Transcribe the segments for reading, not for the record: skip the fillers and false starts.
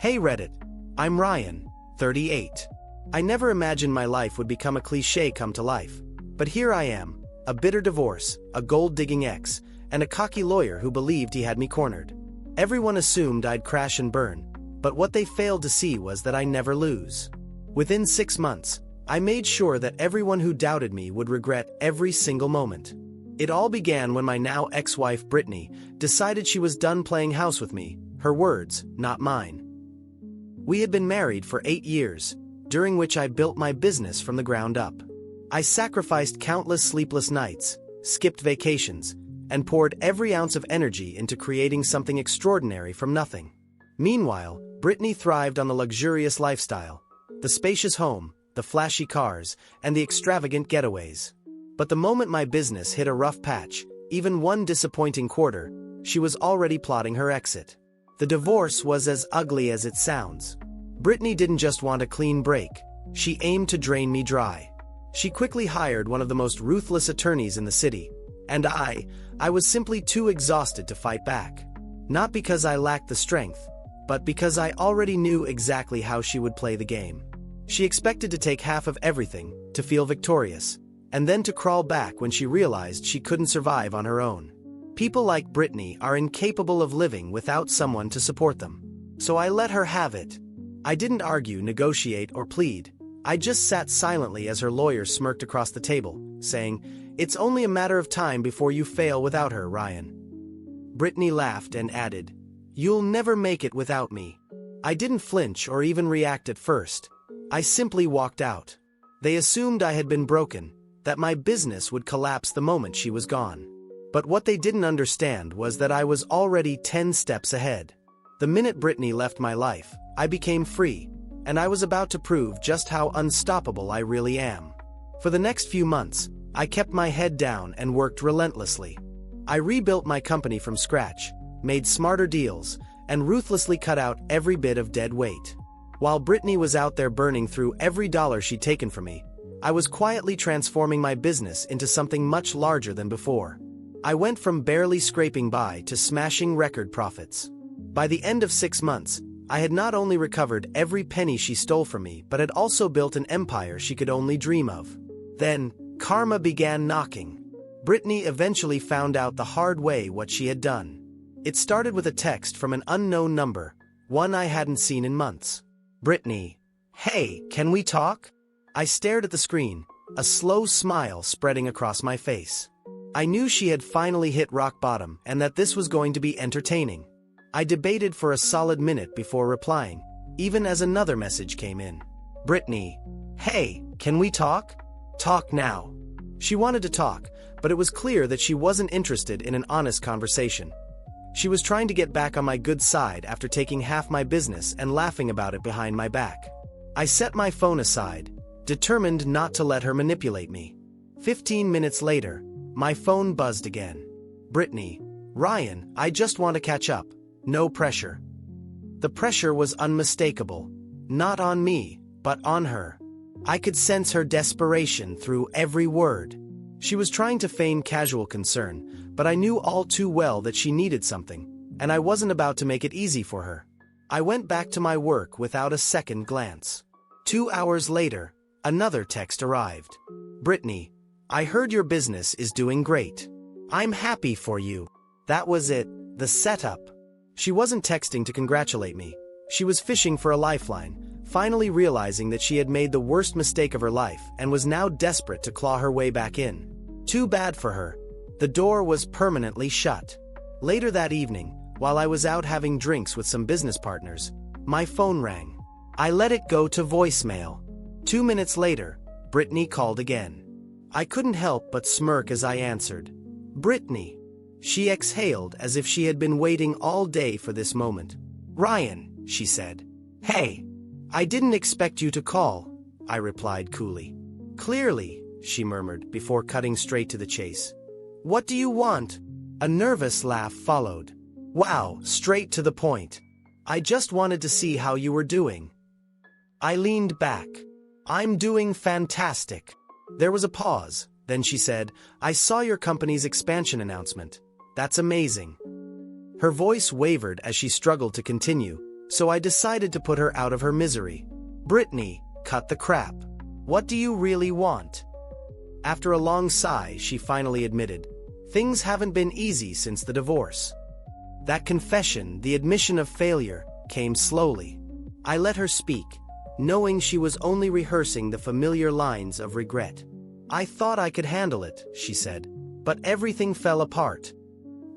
Hey Reddit, I'm Ryan, 38. I never imagined my life would become a cliche come to life. But here I am, a bitter divorce, a gold-digging ex, and a cocky lawyer who believed he had me cornered. Everyone assumed I'd crash and burn, but what they failed to see was that I never lose. Within 6 months, I made sure that everyone who doubted me would regret every single moment. It all began when my now ex-wife Brittany decided she was done playing house with me, her words, not mine. We had been married for 8 years, during which I built my business from the ground up. I sacrificed countless sleepless nights, skipped vacations, and poured every ounce of energy into creating something extraordinary from nothing. Meanwhile, Brittany thrived on the luxurious lifestyle, the spacious home, the flashy cars, and the extravagant getaways. But the moment my business hit a rough patch, even one disappointing quarter, she was already plotting her exit. The divorce was as ugly as it sounds. Brittany didn't just want a clean break, she aimed to drain me dry. She quickly hired one of the most ruthless attorneys in the city, and I was simply too exhausted to fight back. Not because I lacked the strength, but because I already knew exactly how she would play the game. She expected to take half of everything, to feel victorious, and then to crawl back when she realized she couldn't survive on her own. People like Brittany are incapable of living without someone to support them. So I let her have it. I didn't argue, negotiate, or plead. I just sat silently as her lawyer smirked across the table, saying, "It's only a matter of time before you fail without her, Ryan." Brittany laughed and added, "You'll never make it without me." I didn't flinch or even react at first. I simply walked out. They assumed I had been broken, that my business would collapse the moment she was gone. But what they didn't understand was that I was already 10 steps ahead. The minute Brittany left my life, I became free, and I was about to prove just how unstoppable I really am. For the next few months, I kept my head down and worked relentlessly. I rebuilt my company from scratch, made smarter deals, and ruthlessly cut out every bit of dead weight. While Brittany was out there burning through every dollar she'd taken from me, I was quietly transforming my business into something much larger than before. I went from barely scraping by to smashing record profits. By the end of 6 months, I had not only recovered every penny she stole from me, but had also built an empire she could only dream of. Then, karma began knocking. Brittany eventually found out the hard way what she had done. It started with a text from an unknown number, one I hadn't seen in months. "Brittany, hey, can we talk?" I stared at the screen, a slow smile spreading across my face. I knew she had finally hit rock bottom and that this was going to be entertaining. I debated for a solid minute before replying, even as another message came in. "Brittany, hey, can we talk?" "Talk now." She wanted to talk, but it was clear that she wasn't interested in an honest conversation. She was trying to get back on my good side after taking half my business and laughing about it behind my back. I set my phone aside, determined not to let her manipulate me. 15 minutes later, my phone buzzed again. "Brittany, Ryan, I just want to catch up. No pressure." The pressure was unmistakable. Not on me, but on her. I could sense her desperation through every word. She was trying to feign casual concern, but I knew all too well that she needed something, and I wasn't about to make it easy for her. I went back to my work without a second glance. 2 hours later, another text arrived. "Brittany, I heard your business is doing great. I'm happy for you." That was it, the setup. She wasn't texting to congratulate me. She was fishing for a lifeline, finally realizing that she had made the worst mistake of her life and was now desperate to claw her way back in. Too bad for her. The door was permanently shut. Later that evening, while I was out having drinks with some business partners, my phone rang. I let it go to voicemail. 2 minutes later, Brittany called again. I couldn't help but smirk as I answered. "Brittany." She exhaled as if she had been waiting all day for this moment. "Ryan," she said. "Hey. I didn't expect you to call," I replied coolly. "Clearly," she murmured before cutting straight to the chase. "What do you want?" A nervous laugh followed. "Wow, straight to the point. I just wanted to see how you were doing." I leaned back. "I'm doing fantastic." There was a pause, then she said, "I saw your company's expansion announcement. That's amazing." Her voice wavered as she struggled to continue, So I decided to put her out of her misery. Brittany, cut the crap. What do you really want? After a long sigh, she finally admitted, things haven't been easy since the divorce. That confession, the admission of failure, came slowly. I let her speak, knowing she was only rehearsing the familiar lines of regret. I thought I could handle it, she said, but everything fell apart.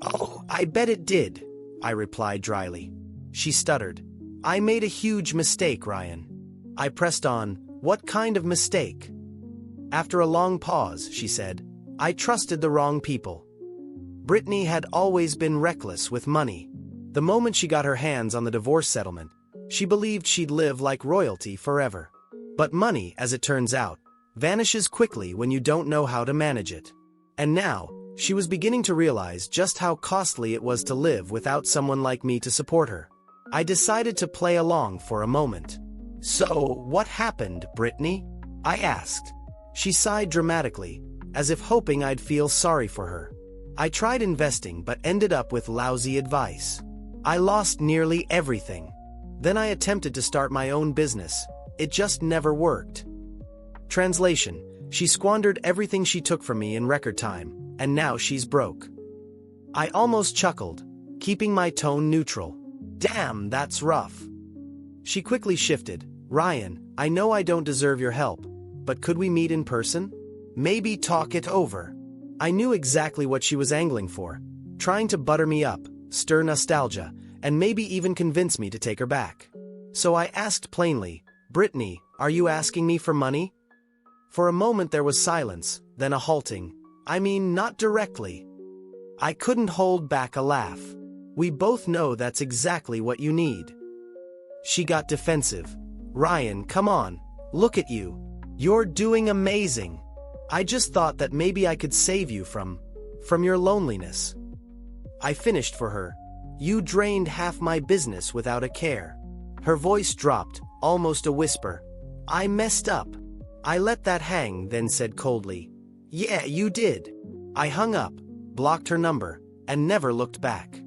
Oh, I bet it did, I replied dryly. She stuttered. I made a huge mistake, Ryan. I pressed on, what kind of mistake? After a long pause, she said, I trusted the wrong people. Brittany had always been reckless with money. The moment she got her hands on the divorce settlement, she believed she'd live like royalty forever. But money, as it turns out, vanishes quickly when you don't know how to manage it. And now, she was beginning to realize just how costly it was to live without someone like me to support her. I decided to play along for a moment. So, what happened, Brittany? I asked. She sighed dramatically, as if hoping I'd feel sorry for her. I tried investing but ended up with lousy advice. I lost nearly everything. Then I attempted to start my own business. It just never worked. Translation: she squandered everything she took from me in record time, and now she's broke. I almost chuckled, keeping my tone neutral. Damn, that's rough. She quickly shifted. Ryan, I know I don't deserve your help, but could we meet in person? Maybe talk it over. I knew exactly what she was angling for, trying to butter me up, stir nostalgia, and maybe even convince me to take her back. So I asked plainly, Brittany, are you asking me for money? For a moment there was silence, then a halting, I mean, not directly. I couldn't hold back a laugh. We both know that's exactly what you need. She got defensive. Ryan, come on, look at you. You're doing amazing. I just thought that maybe I could save you from your loneliness. I finished for her. You drained half my business without a care. Her voice dropped, almost a whisper. I messed up. I let that hang, then said coldly, yeah, you did. I hung up, blocked her number, and never looked back.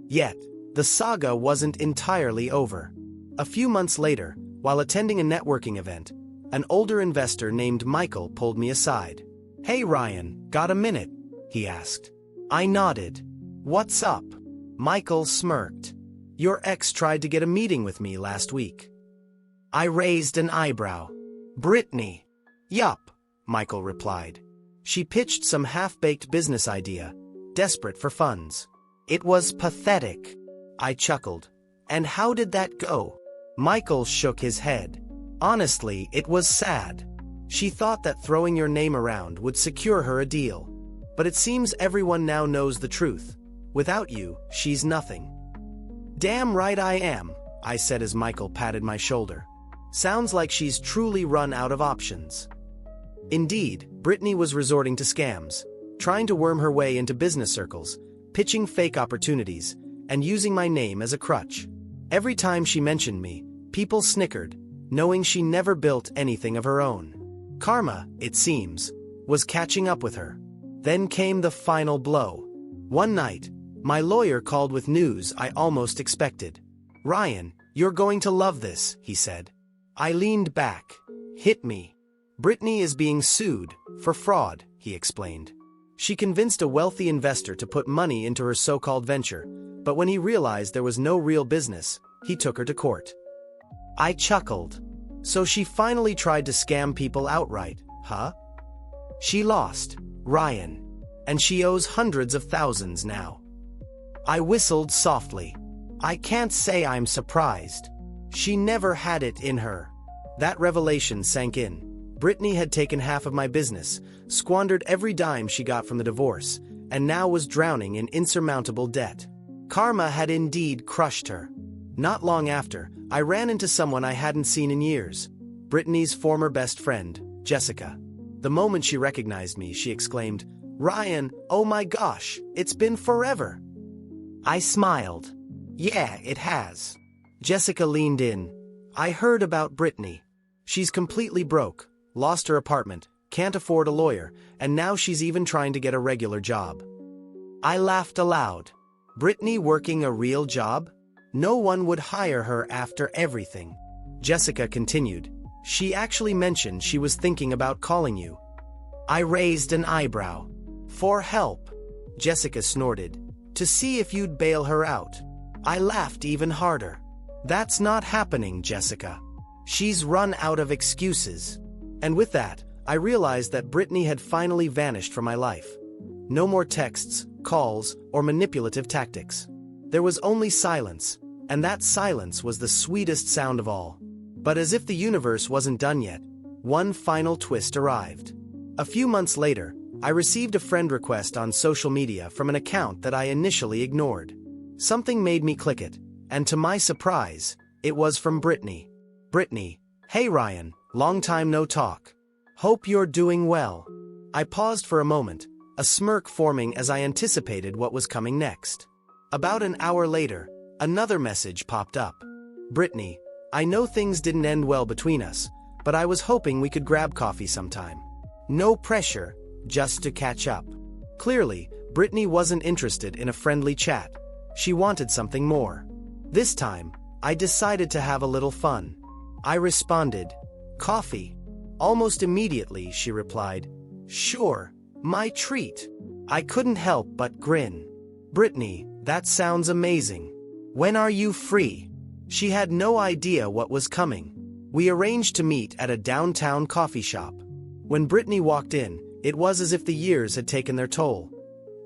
Yet, the saga wasn't entirely over. A few months later, while attending a networking event, an older investor named Michael pulled me aside. Hey Ryan, got a minute? He asked. I nodded. What's up? Michael smirked. Your ex tried to get a meeting with me last week. I raised an eyebrow. Brittany. Yup, Michael replied. She pitched some half-baked business idea, desperate for funds. It was pathetic. I chuckled. And how did that go? Michael shook his head. Honestly, it was sad. She thought that throwing your name around would secure her a deal. But it seems everyone now knows the truth. Without you, she's nothing. Damn right I am, I said as Michael patted my shoulder. Sounds like she's truly run out of options. Indeed, Brittany was resorting to scams, trying to worm her way into business circles, pitching fake opportunities, and using my name as a crutch. Every time she mentioned me, people snickered, knowing she never built anything of her own. Karma, it seems, was catching up with her. Then came the final blow. One night, my lawyer called with news I almost expected. Ryan, you're going to love this, he said. I leaned back. Hit me. Brittany is being sued for fraud, he explained. She convinced a wealthy investor to put money into her so-called venture, but when he realized there was no real business, he took her to court. I chuckled. So she finally tried to scam people outright, huh? She lost, Ryan, and she owes hundreds of thousands now. I whistled softly. I can't say I'm surprised. She never had it in her. That revelation sank in. Brittany had taken half of my business, squandered every dime she got from the divorce, and now was drowning in insurmountable debt. Karma had indeed crushed her. Not long after, I ran into someone I hadn't seen in years. Brittany's former best friend, Jessica. The moment she recognized me, she exclaimed, Ryan, oh my gosh, it's been forever. I smiled. Yeah, it has. Jessica leaned in. I heard about Brittany. She's completely broke, lost her apartment, can't afford a lawyer, and now she's even trying to get a regular job. I laughed aloud. Brittany working a real job? No one would hire her after everything. Jessica continued. She actually mentioned she was thinking about calling you. I raised an eyebrow. For help, Jessica snorted. To see if you'd bail her out. I laughed even harder. That's not happening, Jessica. She's run out of excuses. And with that, I realized that Brittany had finally vanished from my life. No more texts, calls, or manipulative tactics. There was only silence, and that silence was the sweetest sound of all. But as if the universe wasn't done yet, one final twist arrived. A few months later, I received a friend request on social media from an account that I initially ignored. Something made me click it, and to my surprise, it was from Brittany. Brittany, hey Ryan, long time no talk. Hope you're doing well. I paused for a moment, a smirk forming as I anticipated what was coming next. About an hour later, another message popped up. Brittany, I know things didn't end well between us, but I was hoping we could grab coffee sometime. No pressure, just to catch up. Clearly, Brittany wasn't interested in a friendly chat. She wanted something more. This time, I decided to have a little fun. I responded, coffee. Almost immediately, she replied, sure, my treat. I couldn't help but grin. Brittany, that sounds amazing. When are you free? She had no idea what was coming. We arranged to meet at a downtown coffee shop. When Brittany walked in, it was as if the years had taken their toll.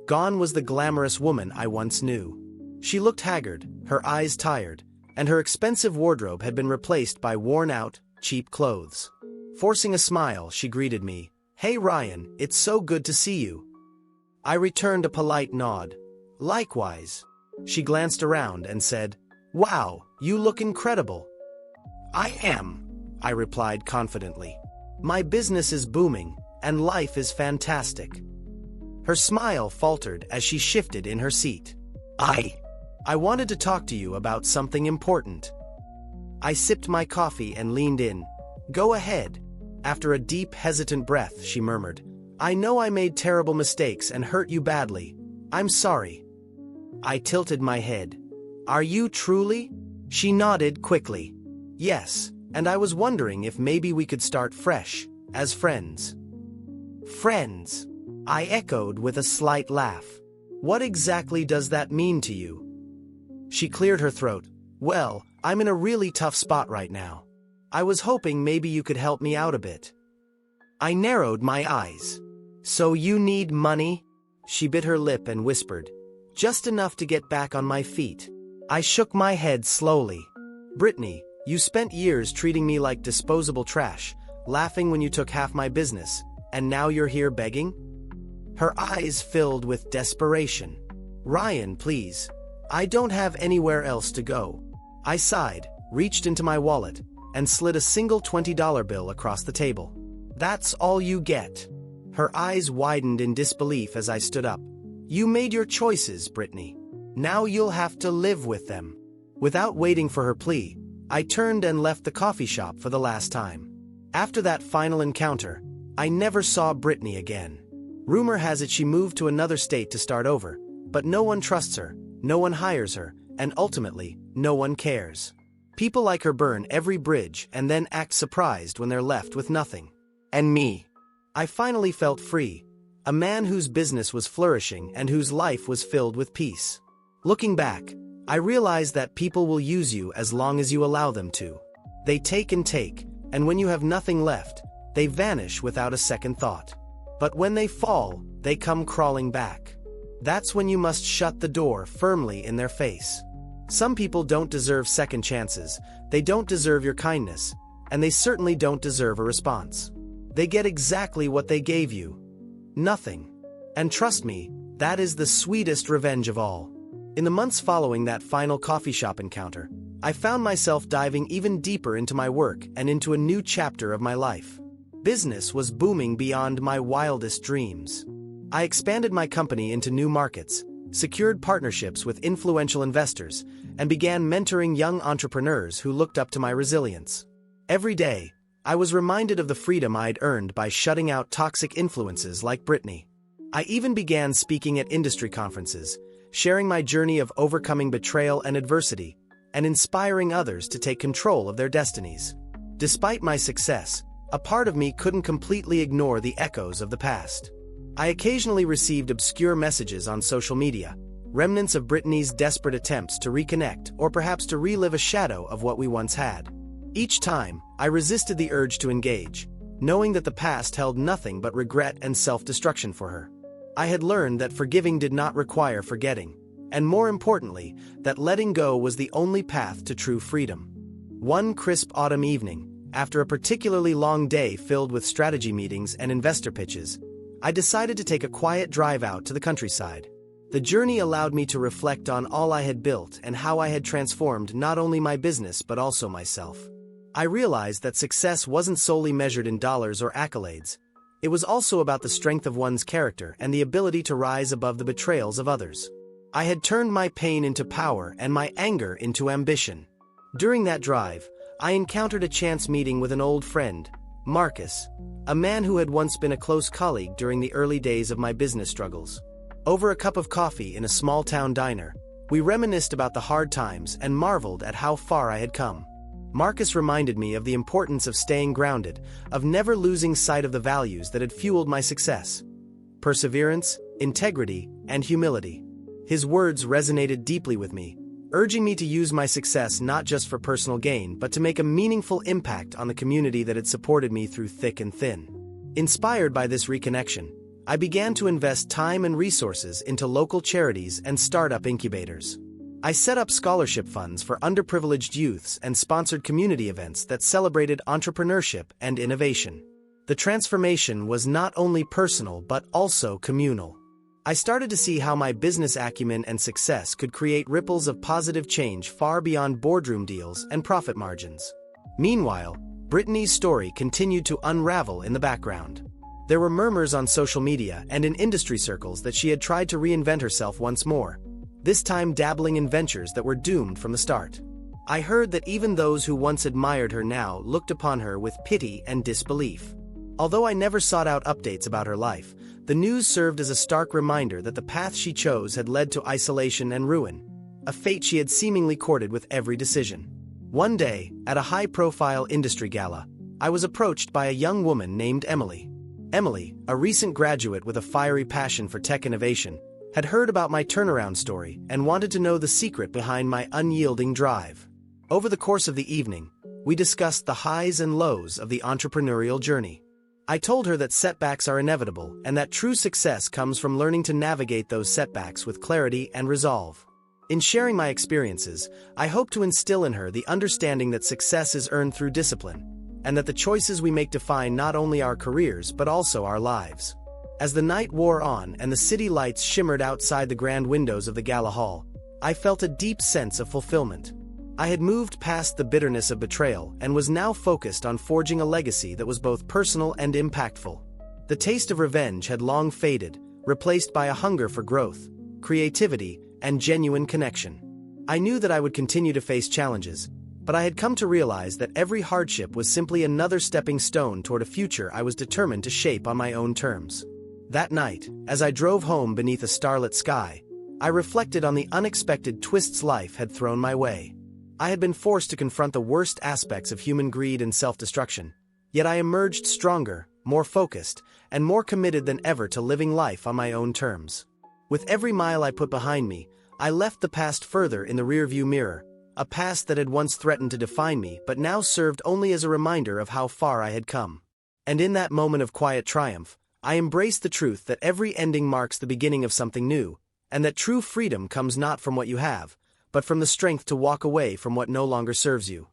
Gone was the glamorous woman I once knew. She looked haggard, her eyes tired, and her expensive wardrobe had been replaced by worn-out, cheap clothes. Forcing a smile, she greeted me. Hey Ryan, it's so good to see you. I returned a polite nod. Likewise. She glanced around and said, wow, you look incredible. I am, I replied confidently. My business is booming, and life is fantastic. Her smile faltered as she shifted in her seat. I wanted to talk to you about something important. I sipped my coffee and leaned in. Go ahead. After a deep, hesitant breath, she murmured, I know I made terrible mistakes and hurt you badly. I'm sorry. I tilted my head. Are you truly? She nodded quickly. Yes, and I was wondering if maybe we could start fresh, as friends. Friends? I echoed with a slight laugh. What exactly does that mean to you? She cleared her throat. Well, I'm in a really tough spot right now. I was hoping maybe you could help me out a bit. I narrowed my eyes. So you need money? She bit her lip and whispered. Just enough to get back on my feet. I shook my head slowly. Brittany, you spent years treating me like disposable trash, laughing when you took half my business, and now you're here begging? Her eyes filled with desperation. Ryan, please. I don't have anywhere else to go. I sighed, reached into my wallet, and slid a single $20 bill across the table. That's all you get. Her eyes widened in disbelief as I stood up. You made your choices, Brittany. Now you'll have to live with them. Without waiting for her plea, I turned and left the coffee shop for the last time. After that final encounter, I never saw Brittany again. Rumor has it she moved to another state to start over, but no one trusts her, no one hires her, and ultimately, no one cares. People like her burn every bridge and then act surprised when they're left with nothing. And me. I finally felt free, a man whose business was flourishing and whose life was filled with peace. Looking back, I realized that people will use you as long as you allow them to. They take, and when you have nothing left, they vanish without a second thought. But when they fall, they come crawling back. That's when you must shut the door firmly in their face. Some people don't deserve second chances, they don't deserve your kindness, and they certainly don't deserve a response. They get exactly what they gave you. Nothing. And trust me, that is the sweetest revenge of all. In the months following that final coffee shop encounter, I found myself diving even deeper into my work and into a new chapter of my life. Business was booming beyond my wildest dreams. I expanded my company into new markets, secured partnerships with influential investors, and began mentoring young entrepreneurs who looked up to my resilience. Every day, I was reminded of the freedom I'd earned by shutting out toxic influences like Brittany. I even began speaking at industry conferences, sharing my journey of overcoming betrayal and adversity, and inspiring others to take control of their destinies. Despite my success, a part of me couldn't completely ignore the echoes of the past. I occasionally received obscure messages on social media, remnants of Brittany's desperate attempts to reconnect or perhaps to relive a shadow of what we once had. Each time, I resisted the urge to engage, knowing that the past held nothing but regret and self-destruction for her. I had learned that forgiving did not require forgetting, and more importantly, that letting go was the only path to true freedom. One crisp autumn evening, after a particularly long day filled with strategy meetings and investor pitches, I decided to take a quiet drive out to the countryside. The journey allowed me to reflect on all I had built and how I had transformed not only my business but also myself. I realized that success wasn't solely measured in dollars or accolades. It was also about the strength of one's character and the ability to rise above the betrayals of others. I had turned my pain into power and my anger into ambition. During that drive, I encountered a chance meeting with an old friend, Marcus, a man who had once been a close colleague during the early days of my business struggles. Over a cup of coffee in a small-town diner, we reminisced about the hard times and marveled at how far I had come. Marcus reminded me of the importance of staying grounded, of never losing sight of the values that had fueled my success: perseverance, integrity, and humility. His words resonated deeply with me, urging me to use my success not just for personal gain but to make a meaningful impact on the community that had supported me through thick and thin. Inspired by this reconnection, I began to invest time and resources into local charities and startup incubators. I set up scholarship funds for underprivileged youths and sponsored community events that celebrated entrepreneurship and innovation. The transformation was not only personal but also communal. I started to see how my business acumen and success could create ripples of positive change far beyond boardroom deals and profit margins. Meanwhile, Brittany's story continued to unravel in the background. There were murmurs on social media and in industry circles that she had tried to reinvent herself once more, this time dabbling in ventures that were doomed from the start. I heard that even those who once admired her now looked upon her with pity and disbelief. Although I never sought out updates about her life, the news served as a stark reminder that the path she chose had led to isolation and ruin, a fate she had seemingly courted with every decision. One day, at a high-profile industry gala, I was approached by a young woman named Emily. Emily, a recent graduate with a fiery passion for tech innovation, had heard about my turnaround story and wanted to know the secret behind my unyielding drive. Over the course of the evening, we discussed the highs and lows of the entrepreneurial journey. I told her that setbacks are inevitable and that true success comes from learning to navigate those setbacks with clarity and resolve. In sharing my experiences, I hope to instill in her the understanding that success is earned through discipline, and that the choices we make define not only our careers but also our lives. As the night wore on and the city lights shimmered outside the grand windows of the gala hall, I felt a deep sense of fulfillment. I had moved past the bitterness of betrayal and was now focused on forging a legacy that was both personal and impactful. The taste of revenge had long faded, replaced by a hunger for growth, creativity, and genuine connection. I knew that I would continue to face challenges, but I had come to realize that every hardship was simply another stepping stone toward a future I was determined to shape on my own terms. That night, as I drove home beneath a starlit sky, I reflected on the unexpected twists life had thrown my way. I had been forced to confront the worst aspects of human greed and self-destruction, yet I emerged stronger, more focused, and more committed than ever to living life on my own terms. With every mile I put behind me, I left the past further in the rearview mirror, a past that had once threatened to define me but now served only as a reminder of how far I had come. And in that moment of quiet triumph, I embraced the truth that every ending marks the beginning of something new, and that true freedom comes not from what you have, but from the strength to walk away from what no longer serves you.